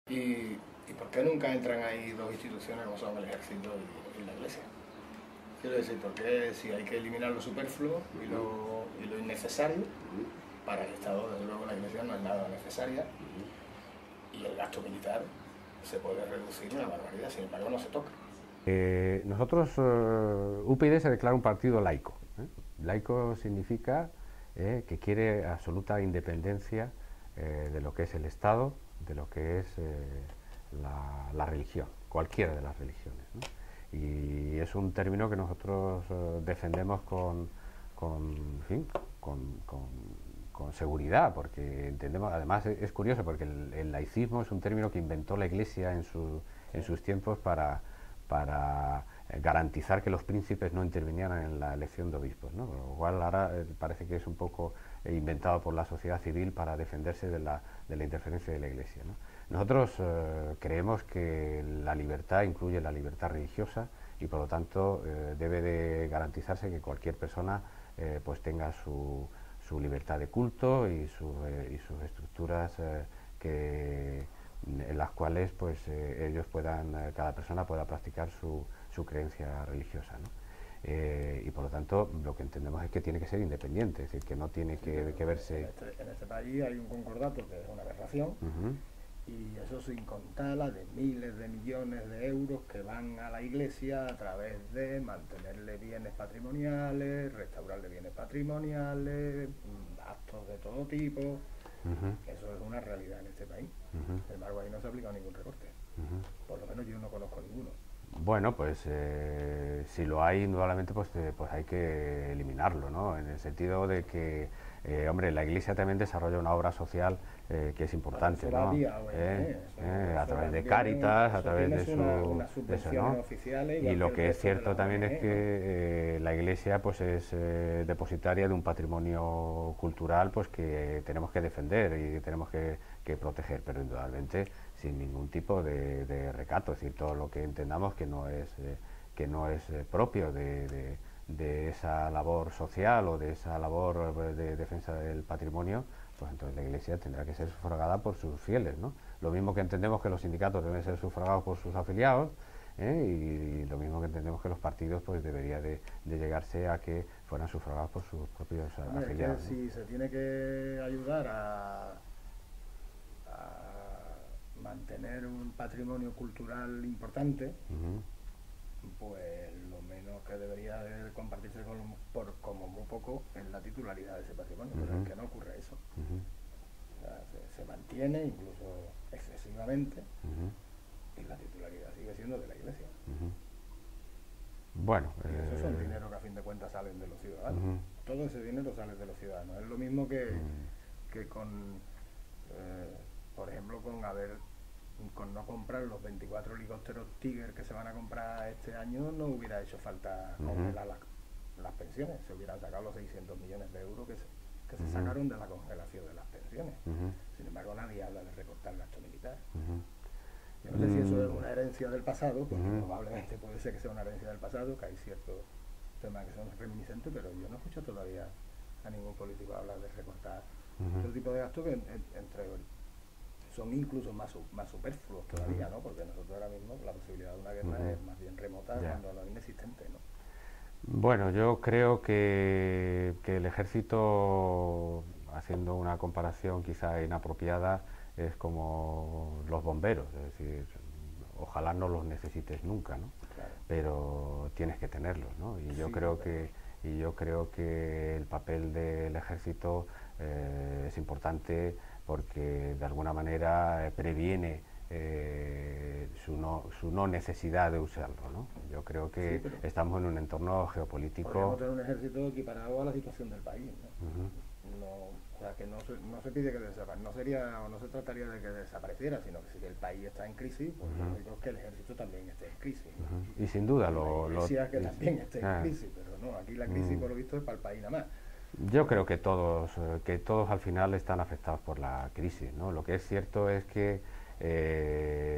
¿Y por qué nunca entran ahí dos instituciones como son el ejército y la iglesia? Quiero decir, porque si hay que eliminar lo superfluo y lo innecesario, para el Estado, desde luego, la iglesia no es nada necesaria, y el gasto militar se puede reducir una barbaridad, sin embargo no se toca. Nosotros, UPyD se declara un partido laico. Laico significa que quiere absoluta independencia de lo que es el Estado, de lo que es la religión, cualquiera de las religiones, ¿no? Y es un término que nosotros defendemos en fin, con seguridad, porque entendemos, además es curioso, porque el laicismo es un término que inventó la Iglesia en sus tiempos para garantizar que los príncipes no intervinieran en la elección de obispos, ¿no? Con lo cual ahora parece que es un poco inventado por la sociedad civil para defenderse de la interferencia de la Iglesia, ¿no? Nosotros creemos que la libertad incluye la libertad religiosa y por lo tanto debe de garantizarse que cualquier persona pues tenga su libertad de culto y sus estructuras en las cuales pues ellos puedan, cada persona pueda practicar su creencia religiosa, ¿no? Y por lo tanto lo que entendemos es que tiene que ser independiente, es decir, que no tiene que verse... En este país hay un concordato que es una aberración, y eso sin contar la de miles de millones de euros que van a la iglesia a través de mantenerle bienes patrimoniales, restaurarle bienes patrimoniales, actos de todo tipo. Eso es una realidad en este país. Sin embargo, ahí no se ha aplicado ningún recorte. Por lo menos yo no conozco ninguno. Bueno, pues si lo hay, indudablemente, pues hay que eliminarlo, ¿no? En el sentido de que, hombre, la Iglesia también desarrolla una obra social que es importante, ¿no? A través de Cáritas, a través de unas eso, ¿no? subvenciones oficiales. Y lo que es cierto también es que la Iglesia pues es depositaria de un patrimonio cultural pues que tenemos que defender y tenemos que proteger, pero indudablemente sin ningún tipo de recato, es decir, todo lo que entendamos que no es propio de esa labor social o de esa labor de defensa del patrimonio, pues entonces la Iglesia tendrá que ser sufragada por sus fieles, ¿no? Lo mismo que entendemos que los sindicatos deben ser sufragados por sus afiliados, y lo mismo que entendemos que los partidos pues debería de llegarse a que fueran sufragados por sus propios afiliados, ¿no? Si se tiene que ayudar a mantener un patrimonio cultural importante, pues lo menos que debería de compartirse por como muy poco en la titularidad de ese patrimonio, pero es que no ocurre eso. O sea, se mantiene incluso excesivamente, y la titularidad sigue siendo de la Iglesia. Bueno, y esos son dinero que a fin de cuentas salen de los ciudadanos. Todo ese dinero sale de los ciudadanos. Es lo mismo que con por ejemplo, con no comprar los 24 helicópteros Tiger que se van a comprar este año, no hubiera hecho falta congelar las pensiones. Se hubieran sacado los 600 millones de euros que se sacaron de la congelación de las pensiones. Sin embargo, nadie habla de recortar el gasto militar. Yo no sé si eso es una herencia del pasado, porque probablemente puede ser que sea una herencia del pasado, que hay ciertos temas que son reminiscentes, pero yo no escucho todavía a ningún político hablar de recortar otro tipo de gastos que son incluso más superfluos todavía, ¿no? Porque nosotros ahora mismo la posibilidad de una guerra es más bien remota, cuando no es inexistente, ¿no? Bueno, yo creo que el ejército, haciendo una comparación quizá inapropiada, es como los bomberos, es decir, ojalá no los necesites nunca, ¿no? Claro. Pero tienes que tenerlos, ¿no? Y yo creo que el papel del ejército es importante porque de alguna manera previene su no necesidad de usarlo, ¿no? Yo creo que estamos en un entorno geopolítico. Podríamos tener un ejército equiparado a la situación del país, ¿no? O sea, que no se pide que desaparezca, no se trataría de que desapareciera, sino que si el país está en crisis, pues lo lógico es que el ejército también esté en crisis, ¿no? Y sin duda que también esté en crisis, pero no, aquí la crisis por lo visto es para el país nada más. Yo creo que todos al final están afectados por la crisis, ¿no? Lo que es cierto es que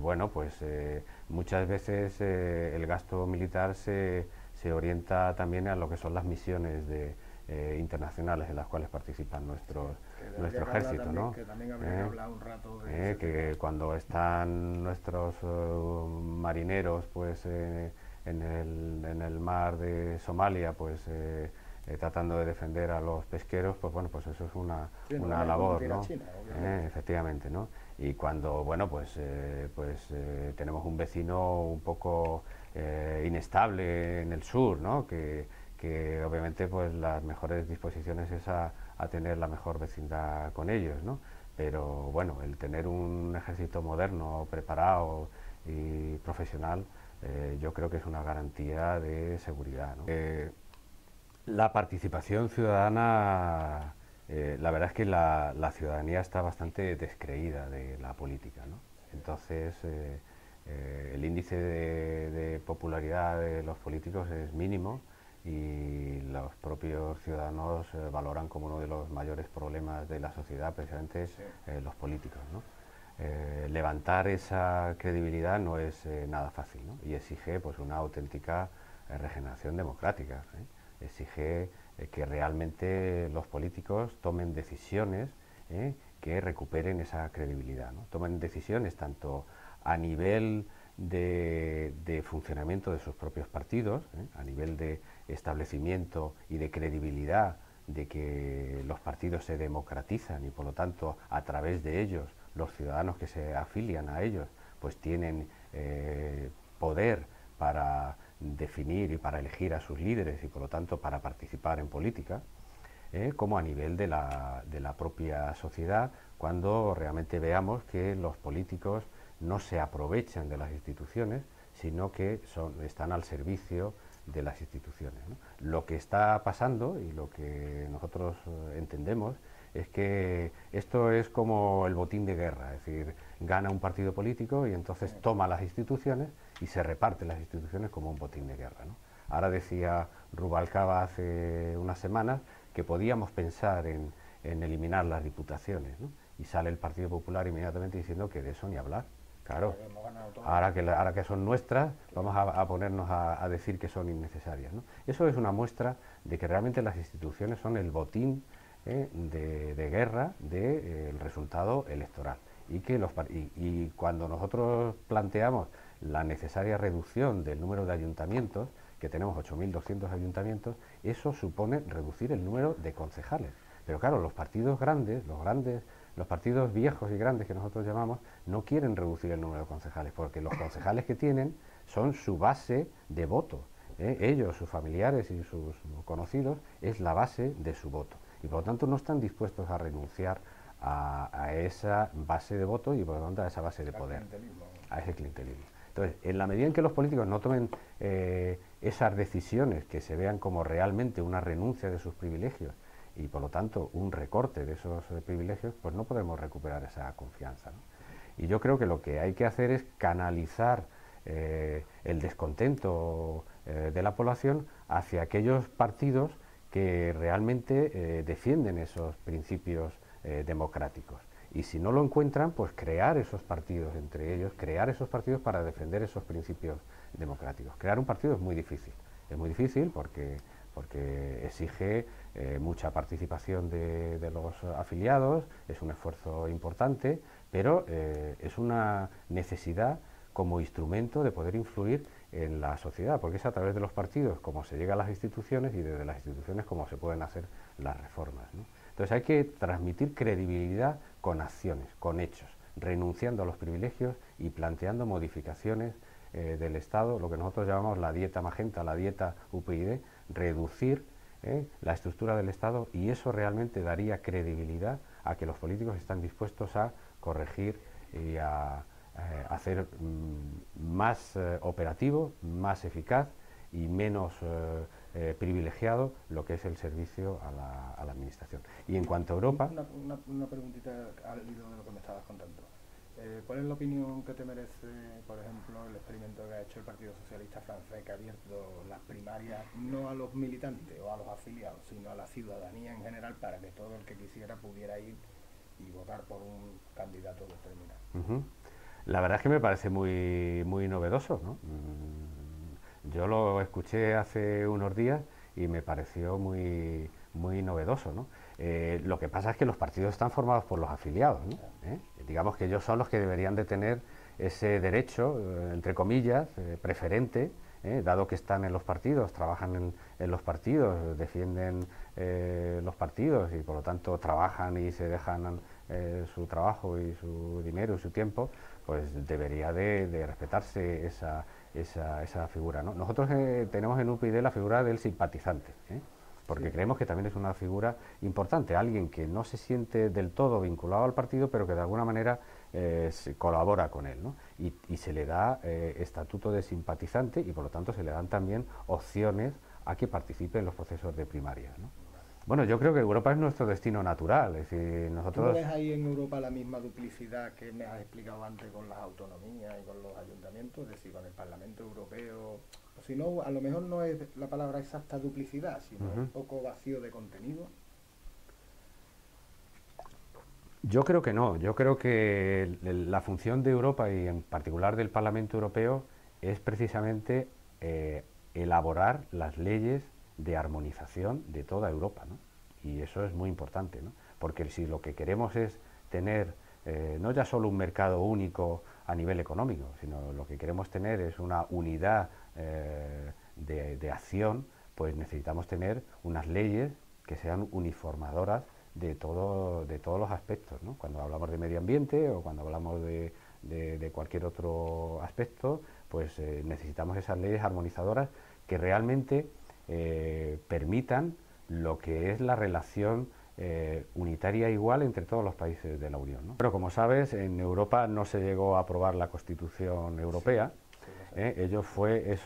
bueno, pues muchas veces el gasto militar se orienta también a lo que son las misiones internacionales en las cuales participan nuestro que ejército, también, ¿no? que también habría que hablar un rato de Que cuando están nuestros marineros pues en el mar de Somalia pues tratando de defender a los pesqueros, pues bueno, pues eso es una labor, ¿no? China, Efectivamente, ¿no? Y cuando, bueno, pues tenemos un vecino un poco inestable en el sur, ¿no? Que obviamente pues las mejores disposiciones es a tener la mejor vecindad con ellos, ¿no? Pero bueno, el tener un ejército moderno, preparado y profesional, yo creo que es una garantía de seguridad, ¿no? La participación ciudadana, la verdad es que la ciudadanía está bastante descreída de la política, ¿no? Entonces, el índice de popularidad de los políticos es mínimo y los propios ciudadanos valoran como uno de los mayores problemas de la sociedad precisamente los políticos, ¿no? Levantar esa credibilidad no es nada fácil, ¿no? Y exige pues una auténtica regeneración democrática, exige que realmente los políticos tomen decisiones que recuperen esa credibilidad, ¿no? Tomen decisiones tanto a nivel de funcionamiento de sus propios partidos, a nivel de establecimiento y de credibilidad de que los partidos se democratizan y por lo tanto a través de ellos los ciudadanos que se afilian a ellos pues tienen poder para definir y para elegir a sus líderes y por lo tanto para participar en política, como a nivel de la propia sociedad, cuando realmente veamos que los políticos no se aprovechan de las instituciones, sino que están al servicio de las instituciones, ¿no? Lo que está pasando y lo que nosotros entendemos es que esto es como el botín de guerra, es decir, gana un partido político y entonces toma las instituciones y se reparte las instituciones como un botín de guerra, ¿no? Ahora decía Rubalcaba hace unas semanas que podíamos pensar en eliminar las diputaciones, ¿no? Y sale el Partido Popular inmediatamente diciendo que de eso ni hablar. Claro, ahora que son nuestras, vamos a ponernos a decir que son innecesarias, ¿no? Eso es una muestra de que realmente las instituciones son el botín de guerra del resultado electoral. Y cuando nosotros planteamos la necesaria reducción del número de ayuntamientos, que tenemos 8.200 ayuntamientos, eso supone reducir el número de concejales. Pero claro, los partidos grandes, los partidos viejos y grandes que nosotros llamamos, no quieren reducir el número de concejales, porque los concejales que tienen son su base de voto. Ellos, sus familiares y sus conocidos, es la base de su voto. Y por lo tanto no están dispuestos a renunciar a esa base de voto y por lo tanto a esa base de poder, a ese clientelismo. Entonces, en la medida en que los políticos no tomen esas decisiones que se vean como realmente una renuncia de sus privilegios y por lo tanto un recorte de esos privilegios, pues no podemos recuperar esa confianza, ¿no? Y yo creo que lo que hay que hacer es canalizar el descontento de la población hacia aquellos partidos que realmente defienden esos principios democráticos. Y si no lo encuentran, pues crear esos partidos entre ellos, crear esos partidos para defender esos principios democráticos. Crear un partido es muy difícil porque exige mucha participación de los afiliados, es un esfuerzo importante, pero es una necesidad como instrumento de poder influir en la sociedad, porque es a través de los partidos como se llega a las instituciones y desde las instituciones como se pueden hacer las reformas, ¿no? Entonces hay que transmitir credibilidad con acciones, con hechos, renunciando a los privilegios y planteando modificaciones del Estado, lo que nosotros llamamos la dieta magenta, la dieta UPyD, reducir la estructura del Estado, y eso realmente daría credibilidad a que los políticos están dispuestos a corregir y a hacer más operativo, más eficaz y menos privilegiado lo que es el servicio a la administración. Y en cuanto a Europa... Una preguntita al hilo de lo que me estabas contando. ¿Cuál es la opinión que te merece, por ejemplo, el experimento que ha hecho el Partido Socialista francés, que ha abierto las primarias no a los militantes o a los afiliados, sino a la ciudadanía en general, para que todo el que quisiera pudiera ir y votar por un candidato determinado? La verdad es que me parece muy novedoso, ¿no? Yo lo escuché hace unos días y me pareció muy muy novedoso, ¿no? Lo que pasa es que los partidos están formados por los afiliados, ¿no? Digamos que ellos son los que deberían de tener ese derecho, entre comillas, preferente, dado que están en los partidos, trabajan en los partidos, defienden los partidos y por lo tanto trabajan y se dejan su trabajo y su dinero y su tiempo, pues debería de respetarse esa figura, ¿no? Nosotros tenemos en UPyD la figura del simpatizante, porque creemos que también es una figura importante, alguien que no se siente del todo vinculado al partido, pero que de alguna manera se colabora con él, ¿no? Y se le da estatuto de simpatizante y por lo tanto se le dan también opciones a que participe en los procesos de primaria, ¿no? Bueno, yo creo que Europa es nuestro destino natural, es decir, nosotros... ¿Tú ves ahí en Europa la misma duplicidad que me has explicado antes con las autonomías y con los ayuntamientos? Es decir, con el Parlamento Europeo, o si no, a lo mejor no es la palabra exacta duplicidad, sino un poco vacío de contenido. Yo creo que no, yo creo que la función de Europa y en particular del Parlamento Europeo es precisamente elaborar las leyes de armonización de toda Europa, ¿no? Y eso es muy importante, ¿no? Porque si lo que queremos es tener no ya solo un mercado único a nivel económico, sino lo que queremos tener es una unidad de acción, pues necesitamos tener unas leyes que sean uniformadoras de todos los aspectos, ¿no? Cuando hablamos de medio ambiente o cuando hablamos de cualquier otro aspecto, pues necesitamos esas leyes armonizadoras que realmente permitan lo que es la relación unitaria igual entre todos los países de la Unión, ¿no? Pero como sabes, en Europa no se llegó a aprobar la Constitución Europea. Eso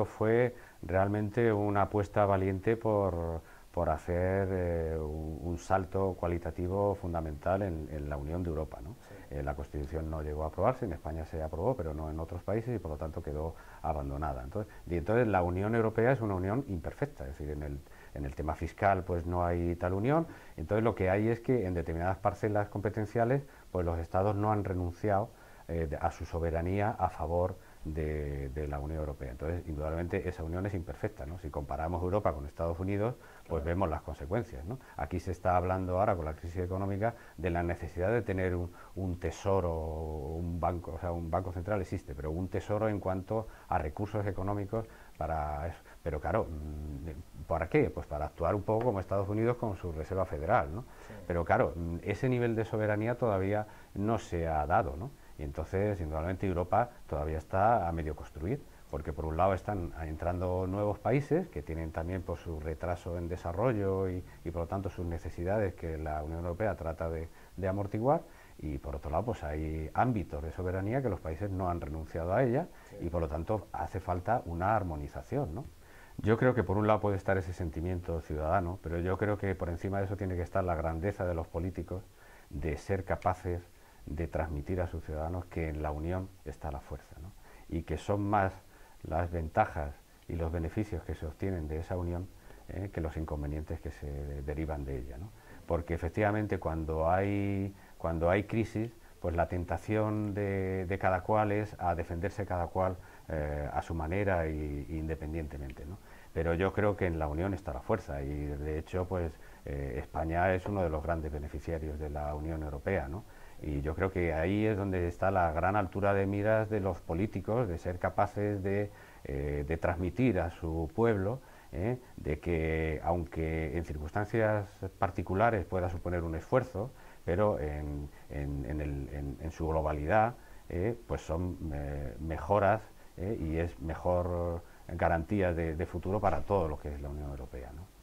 fue realmente una apuesta valiente por hacer un salto cualitativo fundamental en la Unión de Europa, ¿no? La Constitución no llegó a aprobarse, en España se aprobó, pero no en otros países y por lo tanto quedó abandonada. Entonces la Unión Europea es una unión imperfecta, es decir, en el tema fiscal pues no hay tal unión, entonces lo que hay es que en determinadas parcelas competenciales pues los Estados no han renunciado a su soberanía a favor de la Unión Europea. Entonces, indudablemente, esa unión es imperfecta, ¿no? Si comparamos Europa con Estados Unidos, pues vemos las consecuencias, ¿no? Aquí se está hablando ahora, con la crisis económica, de la necesidad de tener un tesoro, un banco, o sea, un banco central existe, pero un tesoro en cuanto a recursos económicos para eso. Pero claro, ¿para qué? Pues para actuar un poco como Estados Unidos con su Reserva Federal, ¿no? Sí. Pero claro, ese nivel de soberanía todavía no se ha dado, ¿no? Y entonces, indudablemente, Europa todavía está a medio construir, porque por un lado están entrando nuevos países que tienen también pues, su retraso en desarrollo y por lo tanto sus necesidades que la Unión Europea trata de amortiguar, y por otro lado pues hay ámbitos de soberanía que los países no han renunciado a ella, sí. Y por lo tanto hace falta una armonización, ¿no? Yo creo que por un lado puede estar ese sentimiento ciudadano, pero yo creo que por encima de eso tiene que estar la grandeza de los políticos de ser capaces de transmitir a sus ciudadanos que en la unión está la fuerza, ¿no? Y que son más las ventajas y los beneficios que se obtienen de esa unión que los inconvenientes que se derivan de ella, ¿no? Porque efectivamente cuando hay crisis, pues la tentación de cada cual es a defenderse cada cual a su manera e independientemente, ¿no? Pero yo creo que en la unión está la fuerza y de hecho pues España es uno de los grandes beneficiarios de la Unión Europea, ¿no? Y yo creo que ahí es donde está la gran altura de miras de los políticos, de ser capaces de transmitir a su pueblo de que, aunque en circunstancias particulares pueda suponer un esfuerzo, pero en su globalidad pues son mejoras y es mejor garantía de futuro para todo lo que es la Unión Europea, ¿no?